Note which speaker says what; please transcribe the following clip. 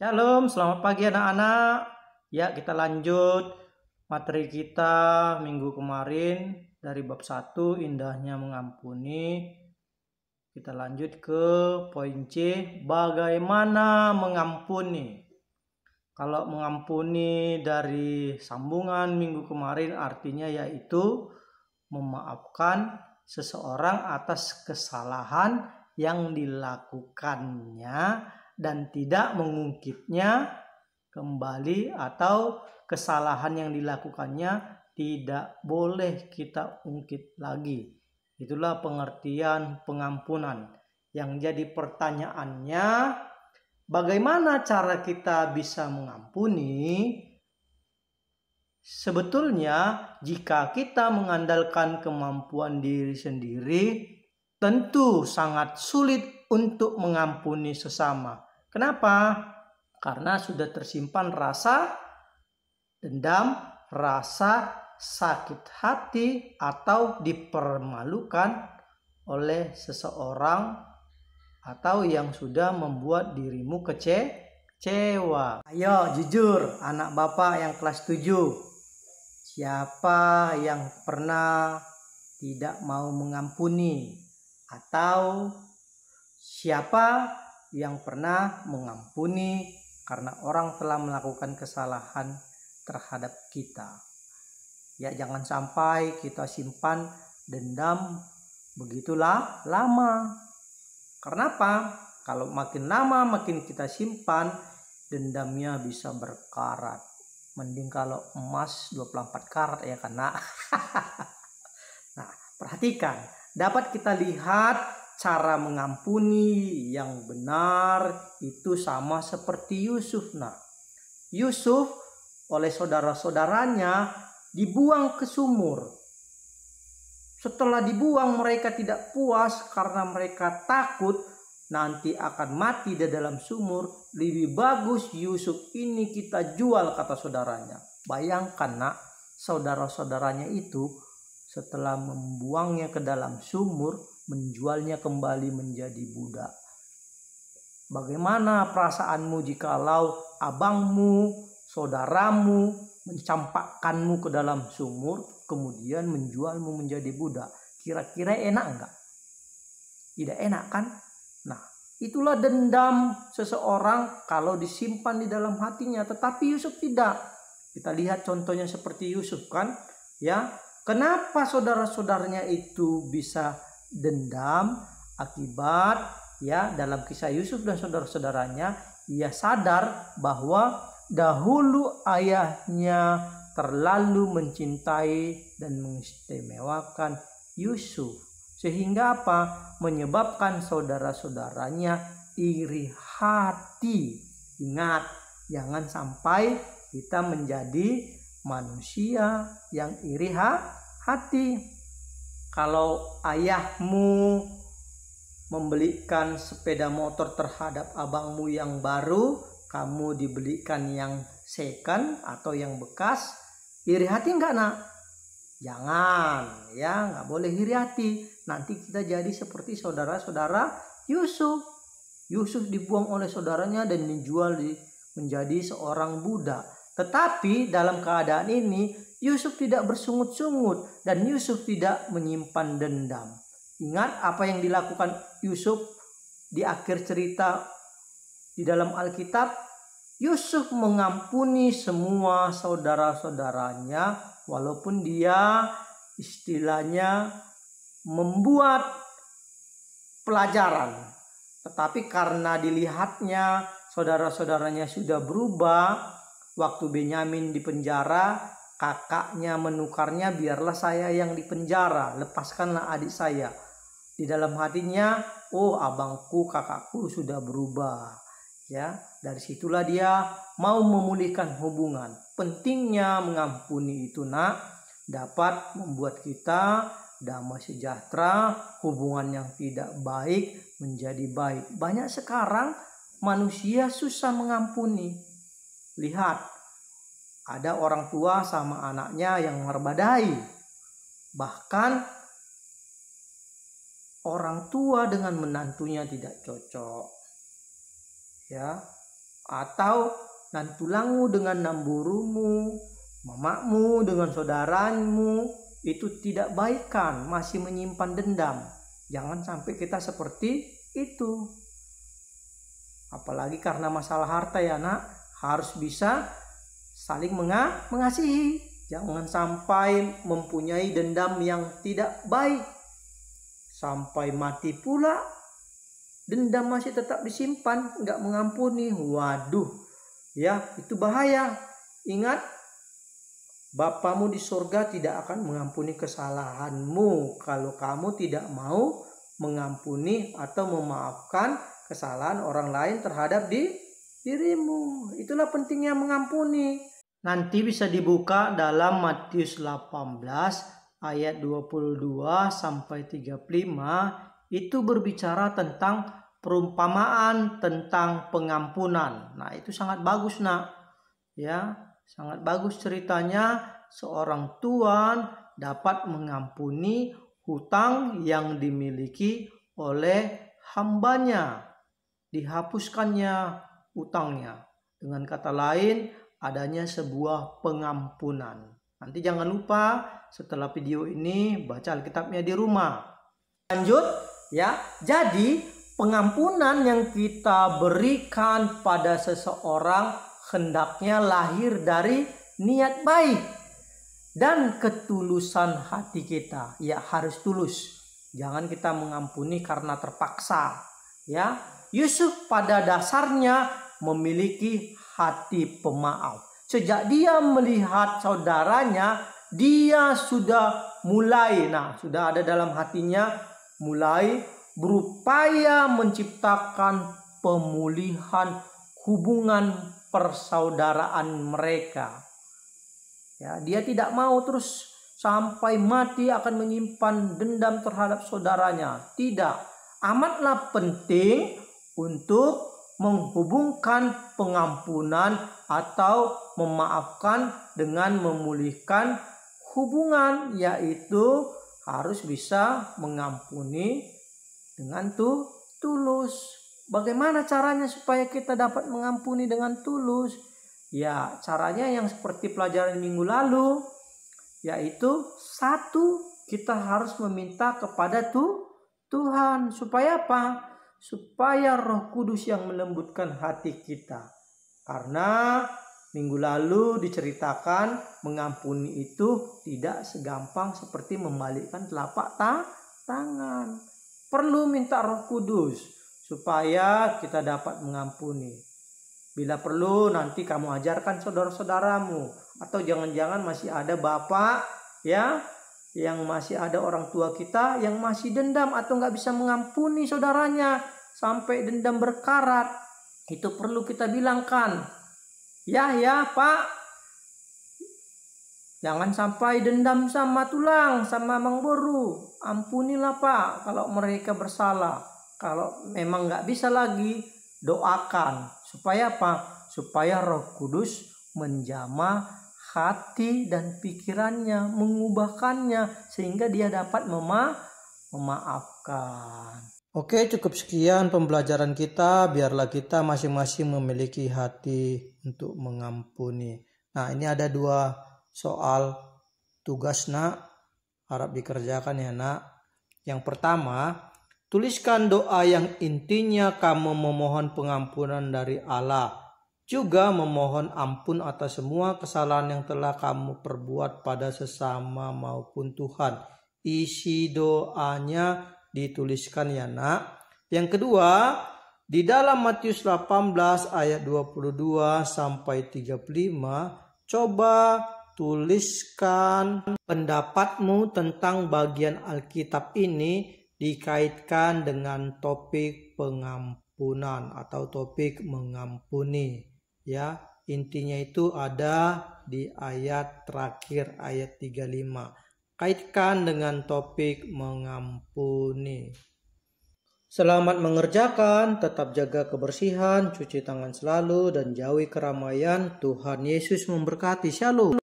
Speaker 1: Shalom, selamat pagi anak-anak. Ya, kita lanjut materi kita minggu kemarin dari bab 1, indahnya mengampuni. Kita lanjut ke poin C, bagaimana mengampuni. Kalau mengampuni dari sambungan minggu kemarin artinya yaitu memaafkan seseorang atas kesalahan yang dilakukannya dan tidak mengungkitnya kembali, atau kesalahan yang dilakukannya tidak boleh kita ungkit lagi. Itulah pengertian pengampunan. Yang jadi pertanyaannya, bagaimana cara kita bisa mengampuni? Sebetulnya jika kita mengandalkan kemampuan diri sendiri, tentu sangat sulit untuk mengampuni sesama. Kenapa? Karena sudah tersimpan rasa dendam, rasa sakit hati, atau dipermalukan oleh seseorang atau yang sudah membuat dirimu kecewa. Ayo jujur anak bapak yang kelas 7. Siapa yang pernah tidak mau mengampuni? Atau siapa yang pernah mengampuni karena orang telah melakukan kesalahan terhadap kita? Ya, jangan sampai kita simpan dendam begitulah lama. Karena apa? Kalau makin lama makin kita simpan, dendamnya bisa berkarat. Mending kalau emas 24 karat ya kan, nak. Nah, perhatikan. Dapat kita lihat cara mengampuni yang benar itu sama seperti Yusuf. Nah, Yusuf oleh saudara-saudaranya dibuang ke sumur. Setelah dibuang, mereka tidak puas karena mereka takut nanti akan mati di dalam sumur. Lebih bagus Yusuf ini kita jual, kata saudaranya. Bayangkan nak, saudara-saudaranya itu setelah membuangnya ke dalam sumur, menjualnya kembali menjadi budak. Bagaimana perasaanmu jikalau abangmu, saudaramu mencampakkanmu ke dalam sumur, kemudian menjualmu menjadi budak? Kira-kira enak enggak? Tidak enak kan? Nah, itulah dendam seseorang kalau disimpan di dalam hatinya. Tetapi Yusuf tidak. Kita lihat contohnya seperti Yusuf kan, ya. Kenapa saudara-saudaranya itu bisa dendam? Akibat ya dalam kisah Yusuf dan saudara-saudaranya, ia sadar bahwa dahulu ayahnya terlalu mencintai dan mengistimewakan Yusuf, sehingga apa? Menyebabkan saudara-saudaranya iri hati. Ingat, jangan sampai kita menjadi manusia yang iri hati. Kalau ayahmu membelikan sepeda motor terhadap abangmu yang baru, kamu dibelikan yang second atau yang bekas, iri hati enggak nak? Jangan, ya, nggak boleh iri hati. Nanti kita jadi seperti saudara-saudara Yusuf. Yusuf dibuang oleh saudaranya dan dijual menjadi seorang budak. Tetapi dalam keadaan ini Yusuf tidak bersungut-sungut dan Yusuf tidak menyimpan dendam. Ingat apa yang dilakukan Yusuf di akhir cerita di dalam Alkitab. Yusuf mengampuni semua saudara-saudaranya walaupun dia istilahnya membuat pelajaran. Tetapi karena dilihatnya saudara-saudaranya sudah berubah, waktu Benyamin di penjara, kakaknya menukarnya, biarlah saya yang di penjara, lepaskanlah adik saya. Di dalam hatinya, oh abangku, kakakku sudah berubah. Ya, dari situlah dia mau memulihkan hubungan. Pentingnya mengampuni itu nak, dapat membuat kita damai sejahtera, hubungan yang tidak baik menjadi baik. Banyak sekarang manusia susah mengampuni. Lihat, ada orang tua sama anaknya yang merbadai. Bahkan orang tua dengan menantunya tidak cocok. Ya, atau nan tulangmu dengan namburumu, mamamu dengan saudaramu, itu tidak baikan, masih menyimpan dendam. Jangan sampai kita seperti itu. Apalagi karena masalah harta ya nak, harus bisa saling mengasihi. Jangan sampai mempunyai dendam yang tidak baik. Sampai mati pula dendam masih tetap disimpan, nggak mengampuni. Waduh, ya itu bahaya. Ingat, Bapamu di surga tidak akan mengampuni kesalahanmu kalau kamu tidak mau mengampuni atau memaafkan kesalahan orang lain terhadap dirimu. Itulah pentingnya mengampuni. Nanti bisa dibuka dalam Matius 18 ayat 22 sampai 35. Itu berbicara tentang perumpamaan tentang pengampunan. Nah, itu sangat bagus nak. Ya. Sangat bagus ceritanya, seorang tuan dapat mengampuni hutang yang dimiliki oleh hambanya. Dihapuskannya hutangnya. Dengan kata lain, adanya sebuah pengampunan. Nanti jangan lupa setelah video ini baca Alkitabnya di rumah. Lanjut ya. Jadi pengampunan yang kita berikan pada seseorang hendaknya lahir dari niat baik dan ketulusan hati kita. Ya, harus tulus. Jangan kita mengampuni karena terpaksa. Ya, Yusuf pada dasarnya memiliki hati pemaaf. Sejak dia melihat saudaranya, dia sudah mulai, sudah ada dalam hatinya, mulai berupaya menciptakan pemulihan hubungan persaudaraan mereka. Ya, dia tidak mau terus sampai mati akan menyimpan dendam terhadap saudaranya. Tidak. Amatlah penting untuk menghubungkan pengampunan atau memaafkan dengan memulihkan hubungan, yaitu harus bisa mengampuni dengan tulus. Bagaimana caranya supaya kita dapat mengampuni dengan tulus? Ya, caranya yang seperti pelajaran minggu lalu, yaitu satu, kita harus meminta kepada Tuhan. Supaya apa? Supaya Roh Kudus yang melembutkan hati kita. Karena minggu lalu diceritakan mengampuni itu tidak segampang seperti membalikkan telapak tangan. Perlu minta Roh Kudus supaya kita dapat mengampuni. Bila perlu nanti kamu ajarkan saudara-saudaramu, atau jangan-jangan masih ada bapak ya, yang masih ada orang tua kita yang masih dendam atau nggak bisa mengampuni saudaranya sampai dendam berkarat. Itu perlu kita bilangkan. Ya Pak, jangan sampai dendam sama tulang, sama Mang Boru. Ampunilah Pak kalau mereka bersalah. Kalau memang nggak bisa lagi, doakan. Supaya apa? Supaya Roh Kudus menjamah hati dan pikirannya, mengubahkannya, sehingga dia dapat memaafkan. Oke, cukup sekian pembelajaran kita. Biarlah kita masing-masing memiliki hati untuk mengampuni. Nah, ini ada 2 soal tugas nak. Harap dikerjakan ya nak. Yang pertama, tuliskan doa yang intinya kamu memohon pengampunan dari Allah. Juga memohon ampun atas semua kesalahan yang telah kamu perbuat pada sesama maupun Tuhan. Isi doanya dituliskan ya nak. Yang kedua, di dalam Matius 18 ayat 22 sampai 35, coba tuliskan pendapatmu tentang bagian Alkitab ini dikaitkan dengan topik pengampunan atau topik mengampuni. Ya, intinya itu ada di ayat terakhir, ayat 35. Kaitkan dengan topik mengampuni. Selamat mengerjakan, tetap jaga kebersihan, cuci tangan selalu, dan jauhi keramaian. Tuhan Yesus memberkati. Shalom.